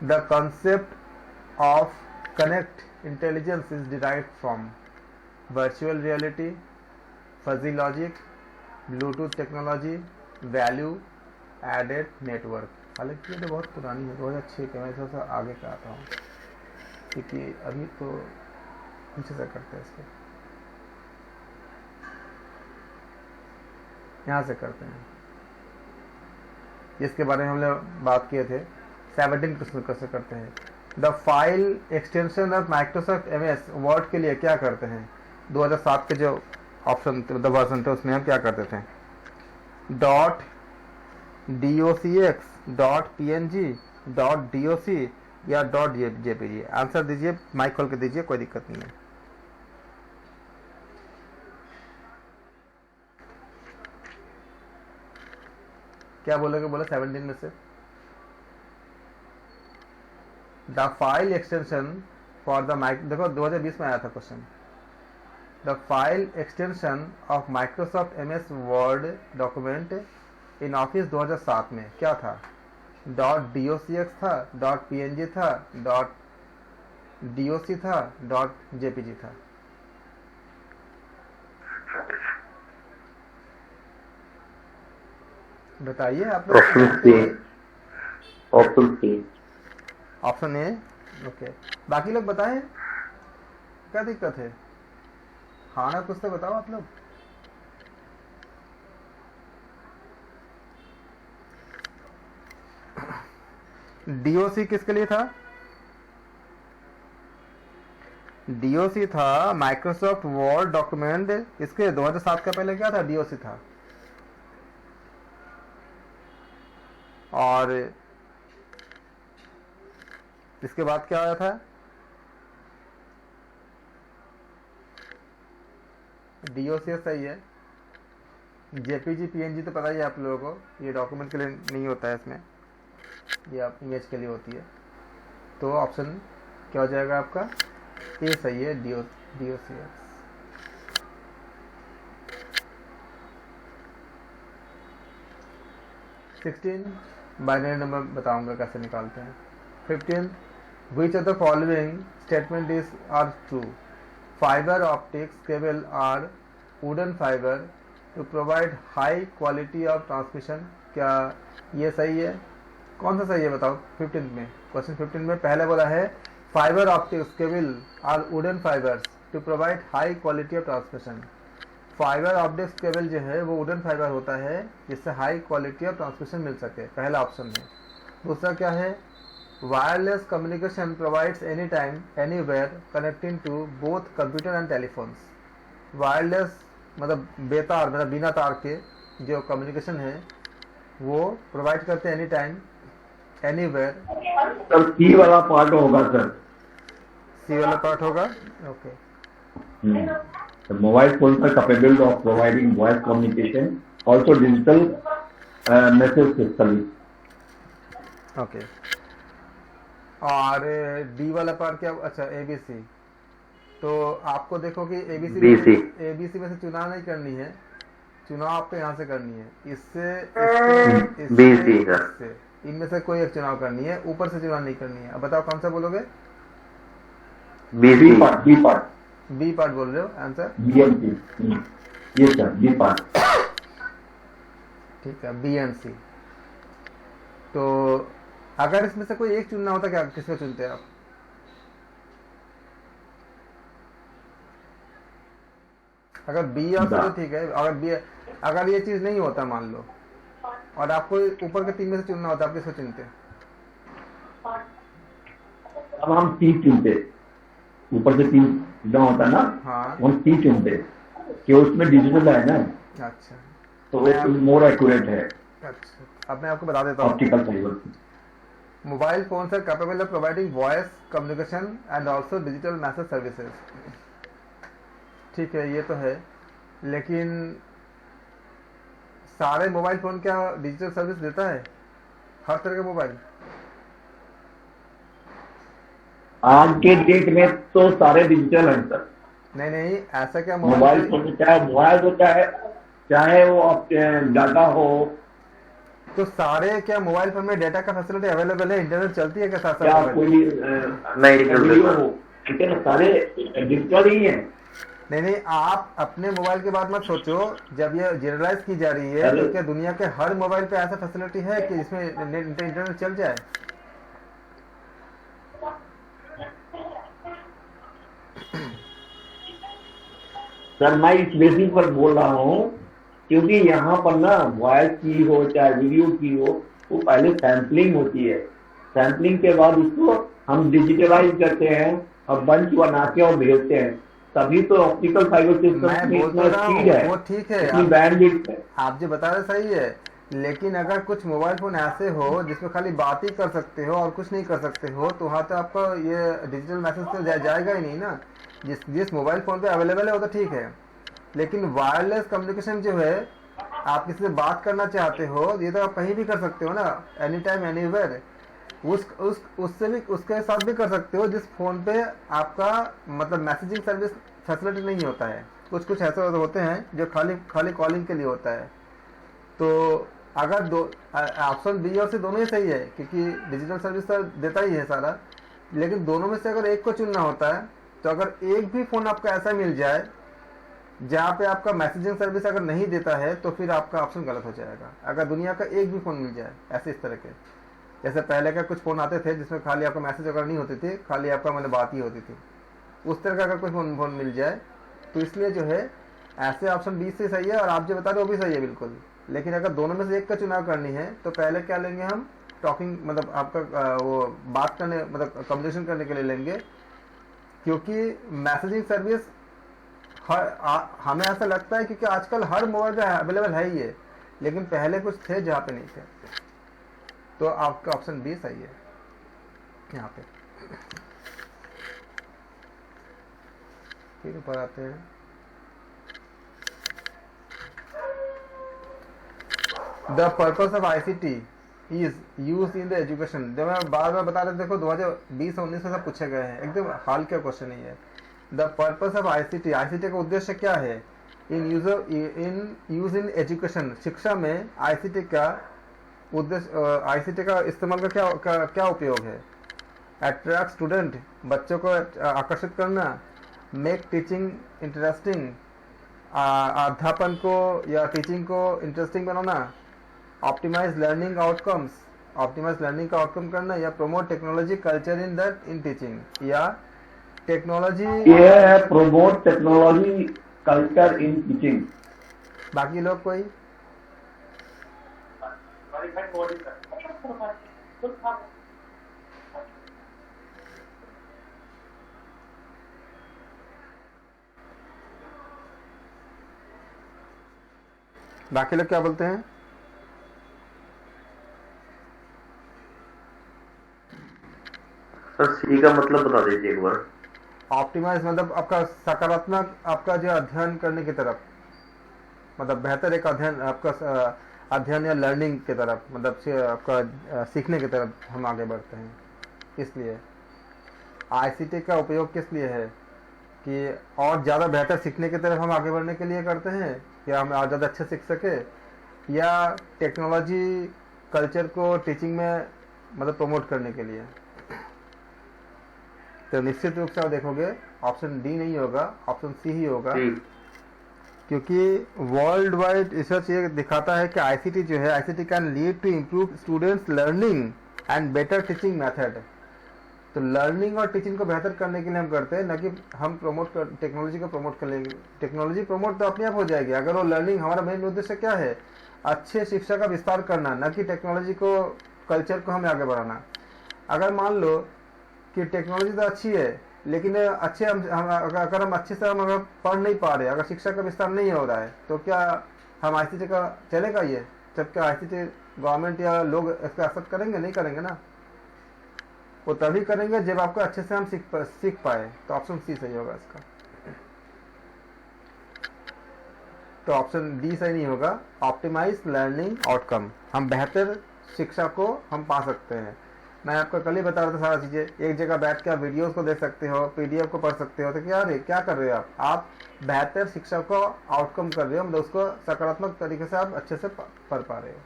the concept of connect intelligence is derived from virtual reality, fuzzy logic, Bluetooth technology, value added network. हालांकि ये तो बहुत पुरानी है, 2006 के, मैं थोड़ा सा आगे का आता हूँ क्योंकि अभी तो नीचे से करते हैं इसको, यहाँ से करते हैं जिसके बारे में हम लोग बात किए थे। 17 क्वेश्चन कैसे करते हैं। The file extension of Microsoft MS word के लिए क्या करते हैं। 2007 के जो ऑप्शन द वर्जन थे उसमें हम क्या करते थे, .docx, .png, .doc या .jpg। आंसर दीजिए, माइक खोल के दीजिए, कोई दिक्कत नहीं है। क्या बोलोगे, बोलो 17 में से। The file extension for the देखो 2020 में आया था question. The file extension of Microsoft MS word document in office 2007 में क्या था। .docx था, .png था, .doc था, .jpg था। बताइए आप लोग। Option A. ओके, बाकी लोग बताएं, क्या दिक्कत है। हाँ ना, कुछ तो बताओ आप लोग। डीओसी किसके लिए था। डीओसी था माइक्रोसॉफ्ट वर्ड डॉक्यूमेंट, इसके 2007 का पहले क्या था, डीओसी था। और इसके बाद क्या आया था, डीओसी सही है। जेपीजी पीएनजी तो पता ही है आप लोगों को, ये डॉक्यूमेंट के लिए नहीं होता है, इसमें ये आप इमेज के लिए होती है। तो ऑप्शन क्या हो जाएगा आपका, ए सही है, डीओसीएक्स। 16 बाइनरी नंबर बताऊंगा कैसे निकालते हैं। 15 which of the following statement is are true. Fibre optics cable are wooden fibre to provide high quality of transmission. क्या ये सही है, कौन सा सही है बताओ। 15 में, क्वेश्चन 15 में पहले बोला है fibre optics cable are wooden fibres to provide high quality of transmission. Fibre optics cable जो है वो वुडन फाइबर होता है जिससे हाई क्वालिटी ऑफ ट्रांसमिशन मिल सके, पहला ऑप्शन है। दूसरा क्या है, wireless communication provides any time anywhere connecting to both computer and telephones. Wireless मतलब बेतार, मतलब बिना तार के जो कम्युनिकेशन है वो प्रोवाइड करते हैं एनी टाइम एनीवेयर। सर सी वाला पार्ट होगा सर, सी वाला पार्ट होगा, okay. The mobile phones are capable of providing voice communication, also digital message system. Okay, और डी वाला पार्ट क्या, अच्छा एबीसी। तो आपको देखो कि एबीसी में से चुनाव नहीं करनी है, चुनाव आपको यहाँ से करनी है, इससे इनमें से कोई एक चुनाव करनी है, ऊपर से चुनाव नहीं करनी है। अब बताओ कौन सा बोलोगे। बी पार्ट बी पार्ट बोल रहे हो आंसर। ये सर बी पार्ट, ठीक है, बी एंड सी। तो अगर इसमें से कोई एक चुनना होता क्या, किसको चुनते हैं आप। अगर बी और सी तो ठीक है, अगर ये चीज नहीं होता मान लो और आपको ऊपर के 3 में से चुनना होता, आप किसको चुनते। अब हम सी चुनते, ऊपर से 3 जो होता ना, हाँ, हम सी चुनते कि उसमें डिजिटल है ना, अच्छा, तो वो मोर एक्यूरेट है। अच्छा, अब मैं आपको बता देता हूँ। Optical fibre. Mobile phones are capable of providing voice communication and also digital message services. ठीक है, ये तो है, लेकिन सारे मोबाइल फोन क्या डिजिटल सर्विस देता है? हर तरह का मोबाइल? आज के डेट में तो सारे डिजिटल हैं सर। नहीं नहीं, ऐसा क्या मोबाइल फोन चाहे मोबाइल हो चाहे वो डाटा हो। तो सारे क्या मोबाइल फोन में डेटा का फैसिलिटी अवेलेबल है? इंटरनेट चलती है क्या साथ क्या साथ? कोई नहीं वीडियो हो, लेकिन सारे डिजिटल ही है। नहीं नहीं, आप अपने मोबाइल की बात मत सोचो। जब ये जनरलाइज की जा रही है तो क्या दुनिया के हर मोबाइल पे ऐसा फैसिलिटी है कि जिसमें इंटरनेट चल जाए? सर मैं इस बेसिस पर बोल रहा हूँ क्योंकि यहाँ पर ना वॉइस की हो चाहे वीडियो की हो, वो पहले सैम्पलिंग होती है। सैम्पलिंग के बाद उसको हम डिजिटलाइज करते हैं और बंच बना के और भेजते हैं। तभी तो ऑप्टिकल फाइबर सिस्टम मैं में बोल इतना तो रहा स्पीड है, हूँ, वो ठीक है, इतनी बैंडविड्थ है। आप जो बता रहे सही है, लेकिन अगर कुछ मोबाइल फोन ऐसे हो जिसमें खाली बात ही कर सकते हो और कुछ नहीं कर सकते हो, तो वहाँ तो आपका ये डिजिटल मैसेज तो जाएगा ही नहीं ना। जिस मोबाइल फोन पे अवेलेबल है वो तो ठीक है, लेकिन वायरलेस कम्युनिकेशन जो है, आप किसी से बात करना चाहते हो, ये तो आप कहीं भी कर सकते हो ना, एनी टाइम एनीवेयर। उससे भी, उसके साथ भी कर सकते हो जिस फोन पे आपका मतलब मैसेजिंग सर्विस फैसिलिटी नहीं होता है। कुछ कुछ ऐसे होते हैं जो खाली कॉलिंग के लिए होता है। तो अगर दो ऑप्शन बी और सी दोनों ही सही है, क्योंकि डिजिटल सर्विस तो देता ही है सारा, लेकिन दोनों में से अगर एक को चुनना होता है, तो अगर एक भी फोन आपका ऐसा मिल जाए जहाँ पे आपका मैसेजिंग सर्विस अगर नहीं देता है, तो फिर आपका ऑप्शन गलत हो जाएगा। अगर दुनिया का एक भी फोन मिल जाए ऐसे, इस तरह के, जैसे पहले का कुछ फोन आते थे जिसमें खाली आपका मैसेज अगर नहीं होती थी, खाली आपका मतलब बात ही होती थी, उस तरह का अगर कोई फोन मिल जाए, तो इसलिए जो है ऐसे ऑप्शन 20 से सही है, और आप जो बता रहे हो वो भी सही है बिल्कुल। लेकिन अगर दोनों में से एक का चुनाव करनी है, तो पहले क्या लेंगे हम? टॉकिंग, मतलब आपका वो बात करने, मतलब कम्युनिकेशन करने के लिए लेंगे, क्योंकि मैसेजिंग सर्विस हमें ऐसा लगता है क्योंकि आजकल हर मोबाइल पे अवेलेबल है ही है, लेकिन पहले कुछ थे जहाँ पे नहीं थे। तो आपका ऑप्शन बी सही है यहाँ पे। फिर ऊपर आते हैं, the purpose of ICT is use in the education. जब मैं बार बार बता रहे, देखो 2020 और 19 में सब पूछे गए हैं, एकदम हाल का क्वेश्चन नहीं है। द पर्पस ऑफ ICT का उद्देश्य क्या है? इन यूज इन एजुकेशन, शिक्षा में ICT का उद्देश्य, ICT का इस्तेमाल का क्या उपयोग है? अट्रैक्ट स्टूडेंट, बच्चों को आकर्षित करना, मेक टीचिंग इंटरेस्टिंग, अध्यापन को या टीचिंग को इंटरेस्टिंग बनाना, optimize learning outcomes, optimize learning का आउटकम करना, या promote technology culture in teaching, या टेक्नोलॉजी, ये है promote technology culture in teaching. बाकी लोग कोई? बाकी लोग क्या बोलते हैं? सर सी का मतलब बता दीजिए एक बार। ऑप्टिमाइज मतलब आपका सकारात्मक, आपका जो अध्ययन करने की तरफ, मतलब बेहतर एक अध्ययन, आपका अध्ययन या लर्निंग की तरफ, मतलब से आपका सीखने की तरफ हम आगे बढ़ते हैं। इसलिए ICT का उपयोग किस लिए है? कि और ज़्यादा बेहतर सीखने की तरफ हम आगे बढ़ने के लिए करते हैं, या हम और ज़्यादा अच्छे सीख सके, या टेक्नोलॉजी कल्चर को टीचिंग में मतलब प्रमोट करने के लिए। तो निश्चित रूप से आप देखोगे ऑप्शन डी नहीं होगा, ऑप्शन सी ही होगा, क्योंकि वर्ल्ड वाइड रिसर्च ये दिखाता है कि ICT जो है, ICT can lead to improve students learning and better teaching method. तो लर्निंग और टीचिंग को बेहतर करने के लिए हम करते हैं, न कि हम टेक्नोलॉजी को प्रमोट कर लेंगे। टेक्नोलॉजी प्रमोट तो अपने आप हो जाएगी, अगर वो लर्निंग, हमारा मेन उद्देश्य क्या है? अच्छे शिक्षा का विस्तार करना, न कि टेक्नोलॉजी को, कल्चर को हमें आगे बढ़ाना। अगर मान लो कि टेक्नोलॉजी तो अच्छी है, लेकिन अच्छे अगर हम अच्छे से हम अगर पढ़ नहीं पा रहे, अगर शिक्षा का विस्तार नहीं हो रहा है, तो क्या हम ICT का चलेगा? ये जबकि ICT गवर्नमेंट या लोग इसका एक्सेप्ट करेंगे? नहीं करेंगे ना। वो तभी करेंगे जब आपको अच्छे से हम सीख पाए। तो ऑप्शन सी सही होगा इसका। तो ऑप्शन डी सही नहीं होगा। ऑप्टिमाइज लर्निंग आउटकम, हम बेहतर शिक्षा को हम पा सकते हैं। मैं आपको कल ही बता रहा था सारा चीज़ें। एक जगह बैठ के आप वीडियोस को देख सकते हो, PDF को पढ़ सकते हो। तो क्या कर रहे हो आप बेहतर शिक्षा को आउटकम कर रहे हो, मतलब उसको सकारात्मक तरीके से आप अच्छे से पढ़ पा रहे हो।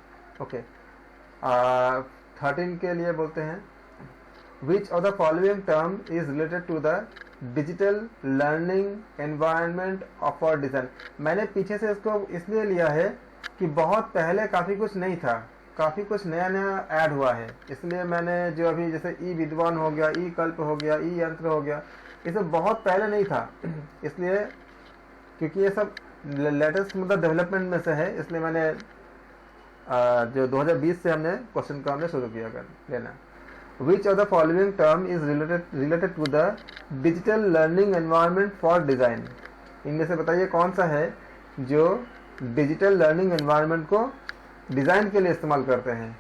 ओके, 13 के लिए बोलते हैं, which of the following term is related to the digital learning environment of और डिजाइन। मैंने पीछे से इसको इसलिए लिया है कि बहुत पहले काफ़ी कुछ नहीं था, काफ़ी कुछ नया नया ऐड हुआ है, इसलिए मैंने जो अभी जैसे ई विद्वान हो गया, ई कल्प हो गया, ई यंत्र हो गया, ये सब बहुत पहले नहीं था। इसलिए क्योंकि ये सब लेटेस्ट मतलब डेवलपमेंट में से है, इसलिए मैंने जो 2020 से हमने क्वेश्चन का हमने शुरू किया कर लेना। Which of the following term is related to the digital learning environment for design. इनमें से बताइए कौन सा है जो डिजिटल लर्निंग एनवायरनमेंट को डिज़ाइन के लिए इस्तेमाल करते हैं।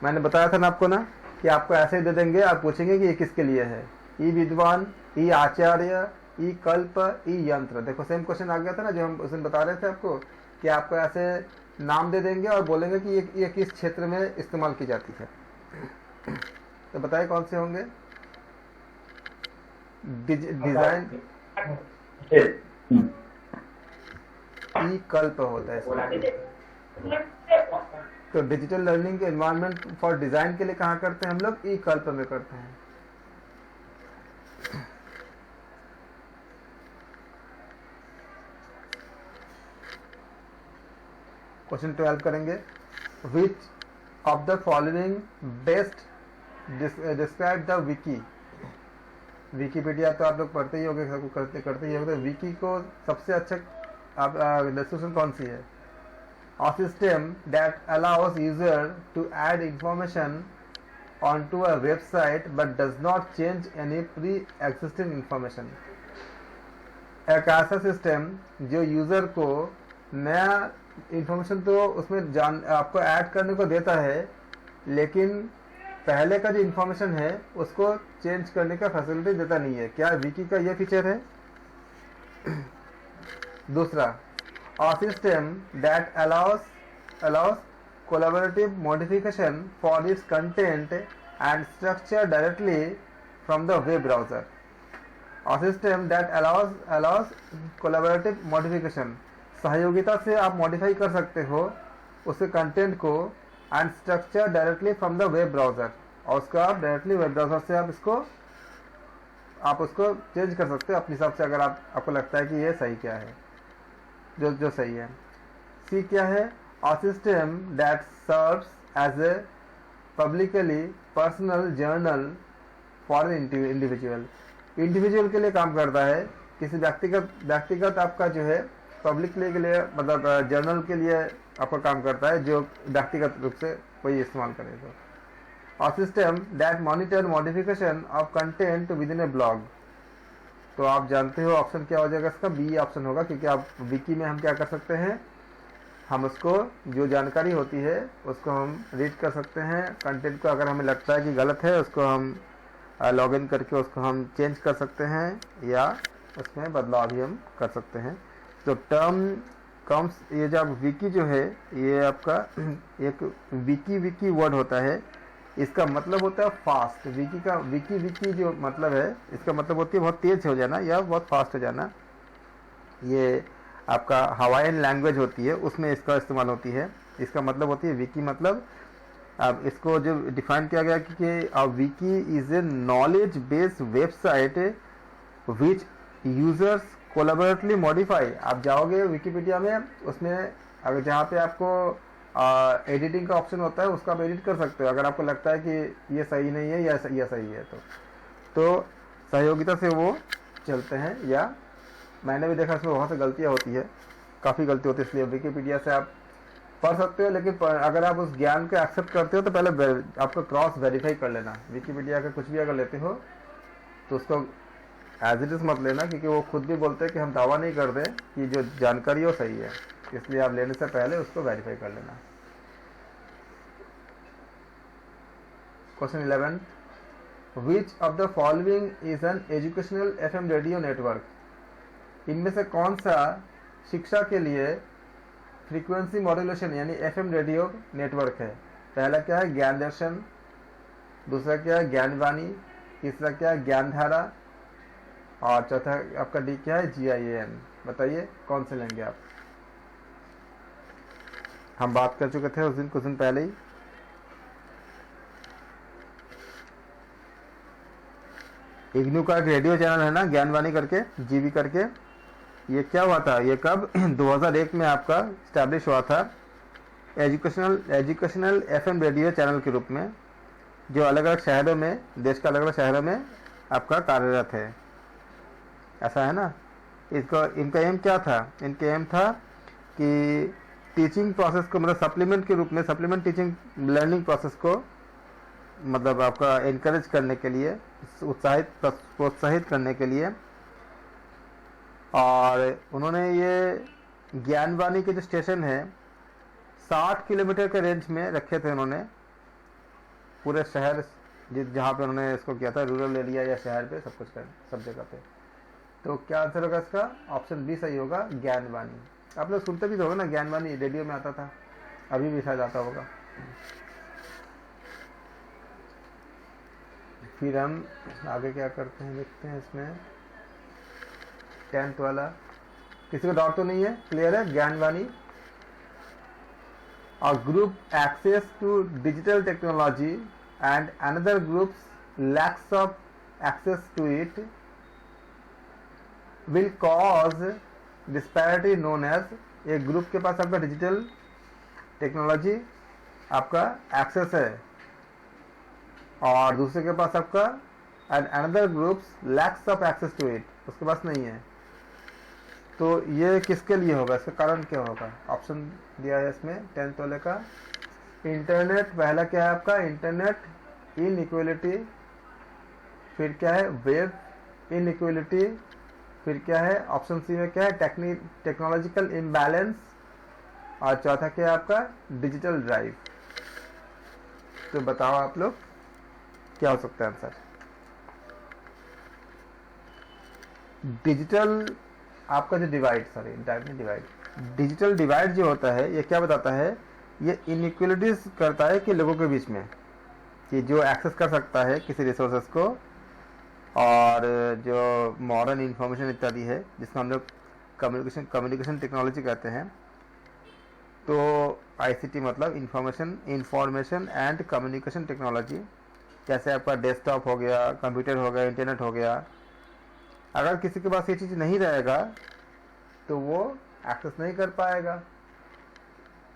मैंने बताया था ना आपको ना कि आपको ऐसे ही दे देंगे, आप पूछेंगे कि ये किसके लिए है। ई विद्वान, ई आचार्य, ई कल्प, ई यंत्र। देखो सेम क्वेश्चन आ गया था ना जो हम उस दिन बता रहे थे आपको, कि आपको ऐसे नाम दे देंगे और बोलेंगे कि ये किस क्षेत्र में इस्तेमाल की जाती है। तो बताइए कौन से होंगे। डिजाइन ई कल्प होता है इसमें। तो डिजिटल लर्निंग के एनवायरनमेंट फॉर डिजाइन के लिए कहाँ करते हैं हम लोग? ई कल्प में करते हैं। क्वेश्चन 12 करेंगे, विच of the following best describe the Vicky. Wikipedia तो आप लोग पढ़ते ही होंगे, करते ही होंगे। विकी को सबसे अच्छा आप डिस्क्रिप्शन कौन सी है? A system that allows user to add information onto a website but does not change any pre-existing information। एक ऐसा सिस्टम जो यूजर को नया इंफॉर्मेशन तो उसमें आपको ऐड करने को देता है, लेकिन पहले का जो इंफॉर्मेशन है उसको चेंज करने का फैसिलिटी देता नहीं है। क्या विकी का ये फीचर है? दूसरा, a system that allows collaborative modification for its content and structure directly from the web browser। a system that allows collaborative modification, सहयोगिता से आप मॉडिफाई कर सकते हो उसके कंटेंट को, and structure directly from the web browser, और उसको आप डायरेक्टली वेब ब्राउज़र से आप उसको चेंज कर सकते हो अपने हिसाब से, अगर आपको लगता है कि ये सही क्या है, जो सही है। सी क्या है? A system that serves as a publicly personal journal for individual के लिए काम करता है। किसी व्यक्तिगत आपका जो है पब्लिकली के लिए, मतलब जर्नल के लिए आपका काम करता है, जो व्यक्तिगत रूप से कोई इस्तेमाल करेगा। अ system that monitor modification of content with in A blog. तो आप जानते हो ऑप्शन क्या हो जाएगा इसका? बी ऑप्शन होगा, क्योंकि आप विकी में हम क्या कर सकते हैं, हम उसको जो जानकारी होती है उसको हम रीड कर सकते हैं। कंटेंट को अगर हमें लगता है कि गलत है उसको हम लॉगिन करके उसको हम चेंज कर सकते हैं, या उसमें बदलाव भी हम कर सकते हैं। तो टर्म कम्स, ये जब विकी जो है ये आपका एक विकी वर्ड होता है, इसका मतलब होता है फास्ट। विकी जो मतलब है, इसका मतलब होती है बहुत तेज हो जाना या बहुत फास्ट हो जाना। ये आपका हवाईन लैंग्वेज होती है उसमें इसका इस्तेमाल होती है। इसका मतलब होती है विकी, मतलब अब इसको जो डिफाइन किया गया कि Vicky is a knowledge based website which users collaboratively modify. आप जाओगे विकीपीडिया में, उसमें अगर जहाँ पे आपको एडिटिंग का ऑप्शन होता है उसका आप एडिट कर सकते हो, अगर आपको लगता है कि ये सही नहीं है या सही है तो सहयोगिता से वो चलते हैं। या मैंने भी देखा इसमें बहुत सी गलतियाँ होती है, काफ़ी गलती होती है, इसलिए विकीपीडिया से आप पढ़ सकते हो, लेकिन अगर आप उस ज्ञान को एक्सेप्ट करते हो तो पहले आपको क्रॉस वेरीफाई कर लेना। विकीपीडिया का कुछ भी अगर लेते हो तो उसको एज इट इज़ मत लेना, क्योंकि वो खुद भी बोलते हैं कि हम दावा नहीं करते कि जो जानकारी है वो सही है, इसलिए आप लेने से पहले उसको वेरीफाई कर लेना। Question 11, which of the following is an educational FM radio network? इनमें से कौन सा शिक्षा के लिए फ्रीक्वेंसी मॉड्यूलेशन यानी एफएम रेडियो नेटवर्क है? पहला क्या है? ज्ञान दर्शन, दूसरा क्या है? ज्ञानवाणी, तीसरा क्या है? ज्ञानधारा, और चौथा आपका डी क्या है? GIAN। बताइए कौन से लेंगे आप? हम बात कर चुके थे उस दिन, कुछ दिन पहले ही। इग्नू का एक रेडियो चैनल है ना, ज्ञानवाणी करके, जीबी करके। ये क्या हुआ था? ये कब 2001 में आपका स्टैब्लिश हुआ था एजुकेशनल एफएम रेडियो चैनल के रूप में, जो अलग अलग शहरों में, देश के अलग अलग शहरों में आपका कार्यरत है। ऐसा है ना। इसका इनका एम क्या था? इनका एम था कि टीचिंग प्रोसेस को, मतलब सप्लीमेंट के रूप में, सप्लीमेंट टीचिंग लर्निंग प्रोसेस को मतलब आपका इनकरेज करने के लिए, प्रोत्साहित करने के लिए। और उन्होंने ये ज्ञानवाणी के जो स्टेशन है 60 किलोमीटर के रेंज में रखे थे उन्होंने, पूरे शहर जहाँ पे उन्होंने इसको किया था, रूरल एरिया या शहर पे, सब कुछ कर, सब जगह पे। तो क्या आंसर होगा इसका? ऑप्शन बी सही होगा, ज्ञानवाणी। आप लोग सुनते भी तो होगा ना, ज्ञानवाणी रेडियो में आता था, अभी भी शायद आता होगा। फिर हम आगे क्या करते हैं, देखते हैं इसमें 10th वाला। किसी को डाउट तो नहीं है? क्लियर है? ज्ञानवाणी और group access to digital technology and another groups lacks of access to it will cause disparity known as. एक ग्रुप के पास आपका डिजिटल टेक्नोलॉजी आपका एक्सेस है और दूसरे के पास आपका and another groups lacks of access to it, उसके पास नहीं है। तो ये किसके लिए होगा? इसका कारण क्या होगा? ऑप्शन दिया है इसमें 10th वाले का। इंटरनेट, पहला क्या है आपका? इंटरनेट इनइक्वलिटी, फिर क्या है? वेब इनइक्वलिटी, फिर क्या है? ऑप्शन सी में क्या है? टेक्नोलॉजिकल इम्बैलेंस, और चौथा क्या है आपका? Digital drive. तो बताओ आप लोग क्या हो सकता है आंसर? डिजिटल आपका जो divide, sorry divide, digital divide जो होता है, ये क्या बताता है? ये इनइक्वलिटीज करता है कि लोगों के बीच में, कि जो एक्सेस कर सकता है किसी रिसोर्सेज को, और जो मॉडर्न इंफॉर्मेशन इत्यादि है, जिसको हम लोग कम्युनिकेशन टेक्नोलॉजी कहते हैं। तो ICT मतलब इंफॉर्मेशन एंड कम्युनिकेशन टेक्नोलॉजी। जैसे आपका डेस्कटॉप हो गया, कंप्यूटर हो गया, इंटरनेट हो गया। अगर किसी के पास ये चीज़ नहीं रहेगा तो वो एक्सेस नहीं कर पाएगा,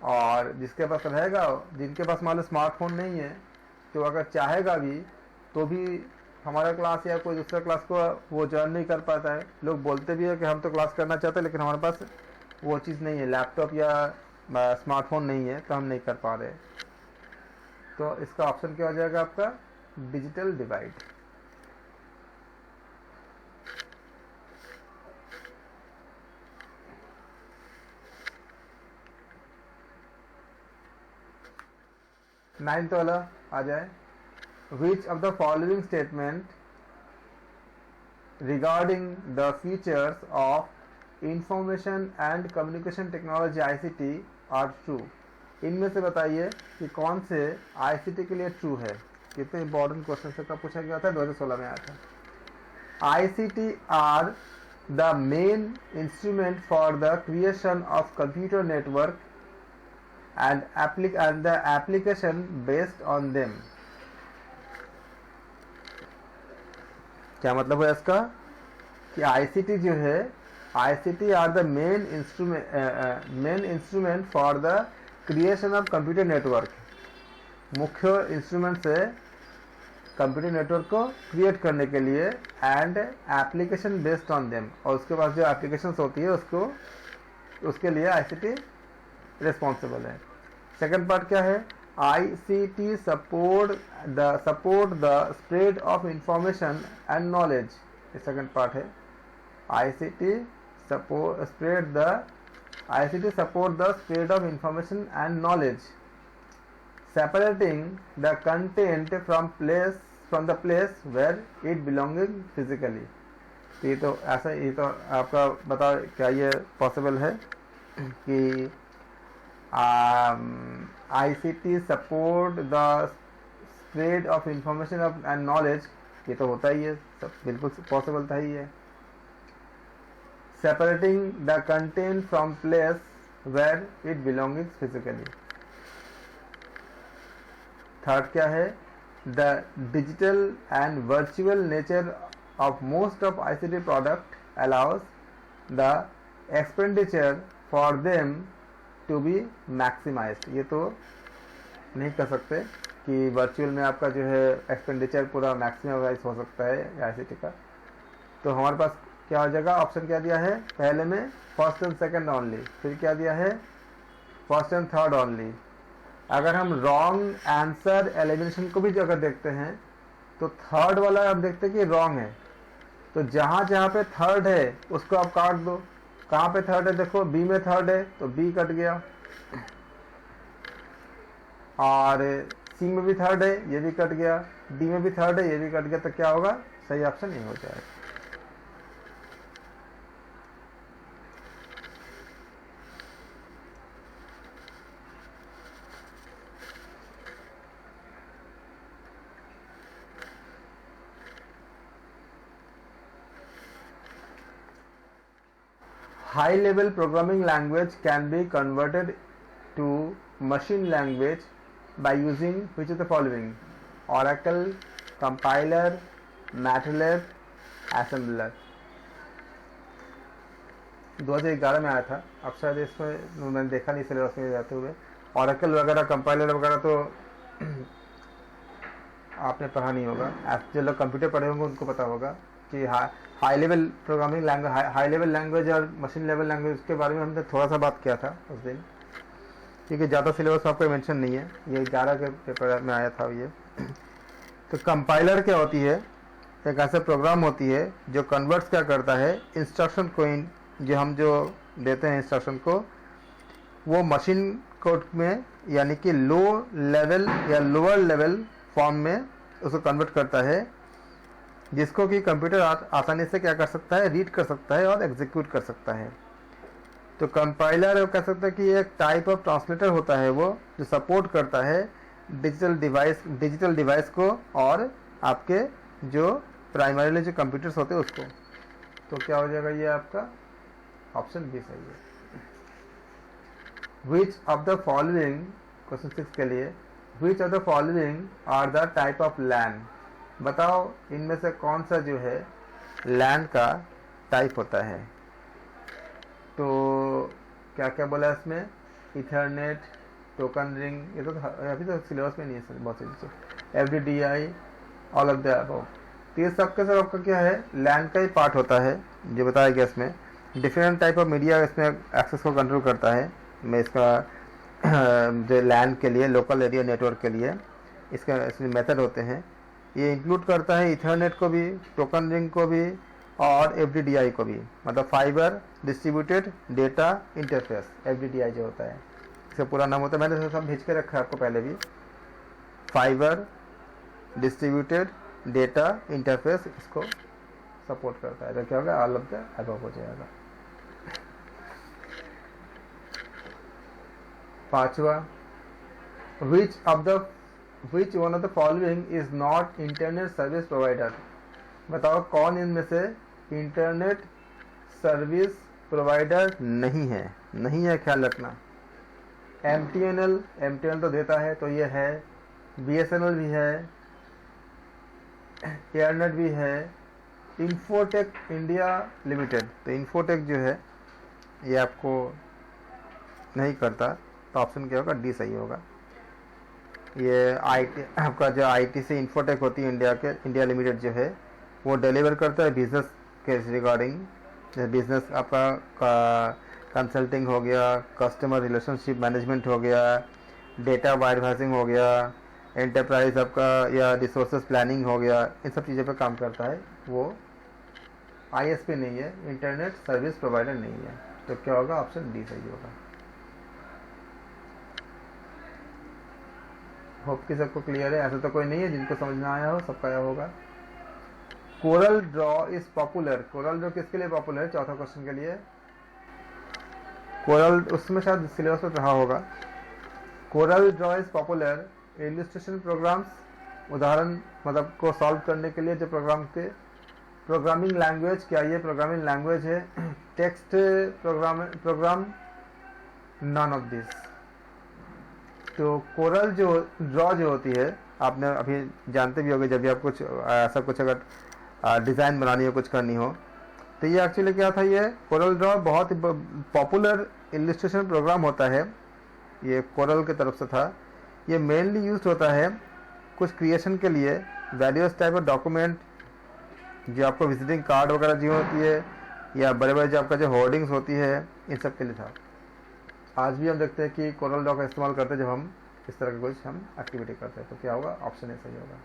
और जिसके पास रहेगा, जिनके पास मान लो स्मार्टफोन नहीं है, तो अगर चाहेगा भी तो भी हमारा क्लास या कोई दूसरा क्लास को वो ज्वाइन नहीं कर पाता है। लोग बोलते भी है कि हम तो क्लास करना चाहते हैं, लेकिन हमारे पास वो चीज़ नहीं है, लैपटॉप या स्मार्टफोन नहीं है, तो हम नहीं कर पा रहे। तो इसका ऑप्शन क्या हो जाएगा आपका? Digital divide. नाइन्थ वाला आ जाए। Which of the following statement regarding the features of information and communication technology ICT are true? इनमें से बताइए कि कौन से ICT के लिए ट्रू है। कितने इंपॉर्टेंट क्वेश्चन से कब पूछा गया था? 2016 में आया था। ICT are the main instrument for the creation of computer network and the application based on them. क्या मतलब है इसका? कि ICT जो है, ICT are the main instrument for the creation of computer network. मुख्य इंस्ट्रूमेंट है कंप्यूटर नेटवर्क को क्रिएट करने के लिए, and application based on them, और उसके पास जो एप्लीकेशंस होती है उसके लिए ICT रिस्पॉन्सिबल है। सेकंड पार्ट क्या है? ICT support the spread of information and knowledge। ये सेकंड पार्ट है। ICT support the spread of information and knowledge। separating the content from the place where it belonging physically. तो ये तो ऐसा, ये तो आपका बताओ क्या ये पॉसिबल है कि ICT support the spread of information and knowledge, ये तो होता ही है, सब बिल्कुल पॉसिबल था ही है. Separating the content from place where it belongs physically. Third क्या है? The digital and virtual nature of most of ICT product allows the expenditure for them to be maximized. ये तो नहीं कर सकते कि वर्चुअल में आपका जो है एक्सपेंडिचर पूरा मैक्सिमाइज हो सकता है ICT का. तो हमारे पास क्या हो जाएगा? ऑप्शन क्या दिया है? पहले में फर्स्ट एंड सेकंड ओनली, फिर क्या दिया है? First and third only. अगर हम रॉन्ग आंसर एलिमिनेशन को भी अगर देखते हैं तो थर्ड वाला हम देखते हैं कि रॉन्ग है, तो जहां जहां पे थर्ड है उसको आप काट दो. कहां पे थर्ड है? देखो बी में थर्ड है तो बी कट गया, और सी में भी थर्ड है ये भी कट गया, डी में भी थर्ड है ये भी कट गया. तो क्या होगा? सही ऑप्शन ये हो जाएगा. High level programming language can be converted to machine language by using which of the following? Oracle, compiler, MATLAB, assembler. 2011 में आया था, अब शायद इसमें मैंने देखा नहीं सिलेबस में जाते हुए. Oracle वगैरह, कंपाइलर वगैरह तो आपने पढ़ा नहीं होगा. जो लोग कंप्यूटर पढ़े होंगे उनको पता होगा कि high level programming language, high level language और मशीन लेवल लैंग्वेज के बारे में हमने थोड़ा सा बात किया था उस दिन, क्योंकि ज़्यादा सिलेबस आपको मेंशन नहीं है. ये 11 के पेपर में आया था ये. तो कंपाइलर क्या होती है? एक ऐसा प्रोग्राम होती है जो कन्वर्ट्स क्या करता है, इंस्ट्रक्शन को, जो हम जो देते हैं इंस्ट्रक्शन को, वो मशीन कोड में यानी कि लो लेवल या लोअर लेवल फॉर्म में उसको कन्वर्ट करता है, जिसको कि कंप्यूटर आसानी से क्या कर सकता है? रीड कर सकता है और एग्जीक्यूट कर सकता है. तो कंपाइलर कह सकता है कि एक टाइप ऑफ ट्रांसलेटर होता है वो, जो सपोर्ट करता है डिजिटल डिवाइस को और आपके जो प्राइमरीली जो कंप्यूटर्स होते हैं उसको. तो क्या हो जाएगा? ये आपका ऑप्शन बी सही है. Which of the following, question 6 के लिए, which of the following are the type of LAN? बताओ इनमें से कौन सा जो है लैन का टाइप होता है. तो क्या क्या बोला इसमें? इथरनेट, टोकन रिंग, ये तो अभी तो सिलेबस में नहीं है बहुत सी. FDDI, all of the above. तो ये सब के सब आपका क्या है? लैन का ही पार्ट होता है जो बताया गया. इसमें डिफरेंट टाइप ऑफ मीडिया इसमें एक्सेस को कंट्रोल करता है. मैं इसका जो लैन के लिए, लोकल एरिया नेटवर्क के लिए इसका इसमें मेथड होते हैं. ये इंक्लूड करता है इथरनेट को भी, टोकन रिंग को भी और FDDI को भी, मतलब fibre distributed data interface. FDDI जो होता है, इसका पूरा नाम होता है, मैंने सब भेज के रखा है आपको पहले भी. फाइबर डिस्ट्रीब्यूटेड डेटा इंटरफेस इसको सपोर्ट करता है. तो क्या होगा? ऑल ऑफ द अबव हो जाएगा. पांचवा, which one of the following is not internet service provider? बताओ कौन इनमें से इंटरनेट सर्विस प्रोवाइडर नहीं है? नहीं है, ख्याल रखना. MTNL तो देता है, तो ये है. BSNL भी है, एयरनेट भी है. इन्फोटेक इंडिया लिमिटेड, तो इन्फोटेक जो है ये आपको नहीं करता. तो ऑप्शन क्या होगा? डी सही होगा. ये IT आपका जो ITC इन्फोटेक होती है इंडिया लिमिटेड जो है, वो डिलीवर करता है बिजनेस के रिगार्डिंग. बिजनेस आपका कंसल्टिंग हो गया, कस्टमर रिलेशनशिप मैनेजमेंट हो गया, डेटा वायरहाउसिंग हो गया, एंटरप्राइज आपका या रिसोर्सेज प्लानिंग हो गया, इन सब चीज़ों पे काम करता है. वो ISP नहीं है, इंटरनेट सर्विस प्रोवाइडर नहीं है. तो क्या होगा? ऑप्शन डी सही होगा. होप कि सबको क्लियर है, ऐसा तो कोई नहीं है जिनको समझ में आया हो, सबका आया होगा। Corel draw is popular, Corel Draw किसके लिए पॉपुलर है? चौथा क्वेश्चन के लिए। कोरल उसमें शायद सिलेबस में रहा होगा। Corel draw is popular illustration programs, उदाहरण मतलब को सॉल्व करने के लिए जो प्रोग्राम के प्रोग्रामिंग लैंग्वेज, क्या ये प्रोग्रामिंग लैंग्वेज है? Text program none of this. तो कोरल जो ड्रॉ जो होती है, आपने अभी जानते भी होंगे, जब भी आप कुछ ऐसा कुछ अगर डिज़ाइन बनानी हो, कुछ करनी हो, तो ये एक्चुअली क्या था, ये कोरल ड्रॉ बहुत ही पॉपुलर इलस्ट्रेशन प्रोग्राम होता है, ये कोरल की तरफ से था। ये मेनली यूज होता है कुछ क्रिएशन के लिए, वेरियस टाइप ऑफ डॉक्यूमेंट, जो आपको विजिटिंग कार्ड वगैरह जो होती है, या बड़े बड़े जो आपका जो होर्डिंग्स होती है, इन सब के लिए था। आज भी हम देखते हैं कि कोरल ड्रॉ का इस्तेमाल करते हैं जब हम इस तरह का कुछ हम एक्टिविटी करते हैं। तो क्या होगा? ऑप्शन ए सही होगा।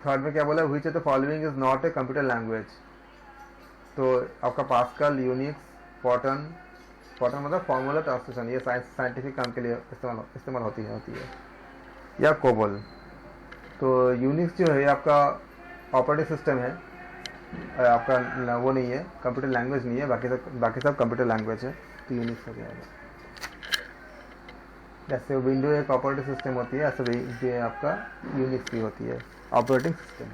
थर्ड में क्या बोला? Which of the following is not a computer language. तो आपका पास्कल, यूनिक्स, फॉर्टन मतलब फॉर्मूला ट्रांसलेशन, ये साइंटिफिक काम के लिए इस्तेमाल होती है, या कोबोल। तो यूनिक्स जो है आपका ऑपरेटिंग सिस्टम है, आपका वो नहीं है, कंप्यूटर लैंग्वेज नहीं है, बाकी सब कंप्यूटर लैंग्वेज है, तो यूनिक्स हो गया। जैसे विंडो एक ऑपरेटिंग सिस्टम होती है, ऐसे ये आपका यूनिक्स भी होती है, operating system.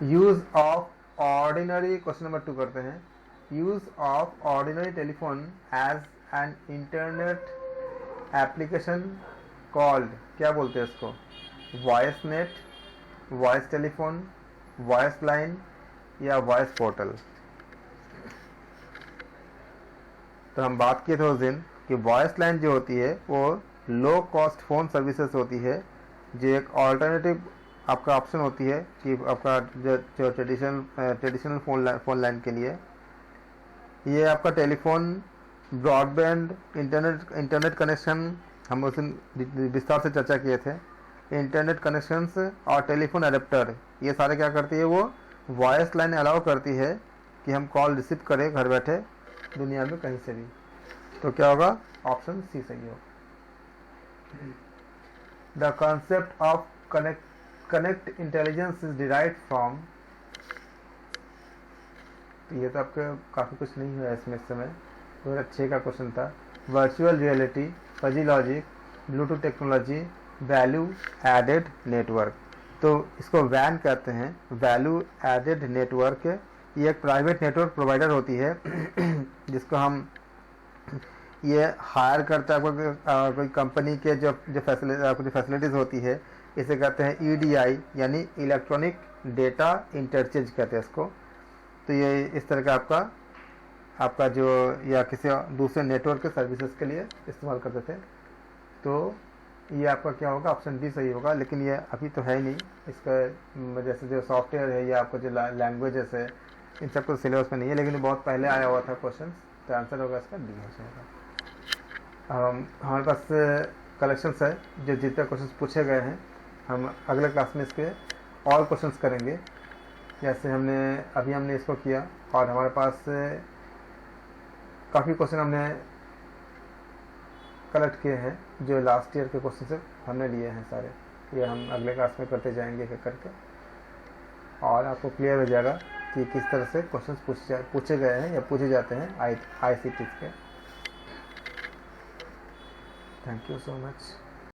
Use of ordinary, question number 2 करते हैं। Use of ordinary telephone as an internet application called, क्या बोलते हैं इसको? Voice net, voice telephone, voice line, या वॉइस पोर्टल। तो हम बात किए थे उस दिन कि वॉइस लाइन जो होती है वो लो कॉस्ट फ़ोन सर्विसेज होती है, जो एक ऑल्टरनेटिव आपका ऑप्शन होती है कि आपका जो ट्रेडिशनल फ़ोन लाइन के लिए। ये आपका टेलीफोन, ब्रॉडबैंड, इंटरनेट कनेक्शन, हम उस दिन विस्तार से चर्चा किए थे। इंटरनेट कनेक्शंस और टेलीफोन अडेप्टर, ये सारे क्या करती है? वो वॉइस लाइन अलाउ करती है कि हम कॉल रिसीव करें घर बैठे दुनिया में कहीं से भी। तो क्या होगा? ऑप्शन सी सही हो। The concept of connect intelligence is derived from, तो ये तो आपके काफ़ी कुछ नहीं हुआ इसमें इस समय, 2006 का क्वेश्चन था। Virtual reality, fuzzy logic, Bluetooth technology, value added network. तो इसको वैन कहते हैं, वैल्यू एडेड नेटवर्क। ये एक प्राइवेट नेटवर्क प्रोवाइडर होती है जिसको हम ये हायर करता है कोई कंपनी के जो फैसिलिटीज़ होती है, इसे कहते हैं EDI, यानी इलेक्ट्रॉनिक डेटा इंटरचेंज कहते हैं इसको। तो ये इस तरह का आपका जो या किसी दूसरे नेटवर्क के सर्विसेज के लिए इस्तेमाल करते थे। तो ये आपका क्या होगा? ऑप्शन डी सही होगा। लेकिन ये अभी तो है ही नहीं, इसका जैसे जो सॉफ्टवेयर है या आपको जो लैंग्वेजेस है, इन सबको सिलेबस में नहीं है, लेकिन ये बहुत पहले आया हुआ था क्वेश्चन। तो आंसर होगा इसका डी हो जाएगा। हमारे पास कलेक्शंस है जो जितने क्वेश्चन पूछे गए हैं, हम अगले क्लास में इसके और क्वेश्चंस करेंगे। जैसे हमने इसको किया, और हमारे पास काफ़ी क्वेश्चन हमने कलेक्ट किए हैं जो लास्ट ईयर के क्वेश्चन से हमने लिए हैं सारे। ये हम अगले क्लास में करते जाएंगे एक करके, और आपको क्लियर हो जाएगा कि किस तरह से क्वेश्चन पूछे गए हैं या पूछे जाते हैं ICT के। Thank you so much.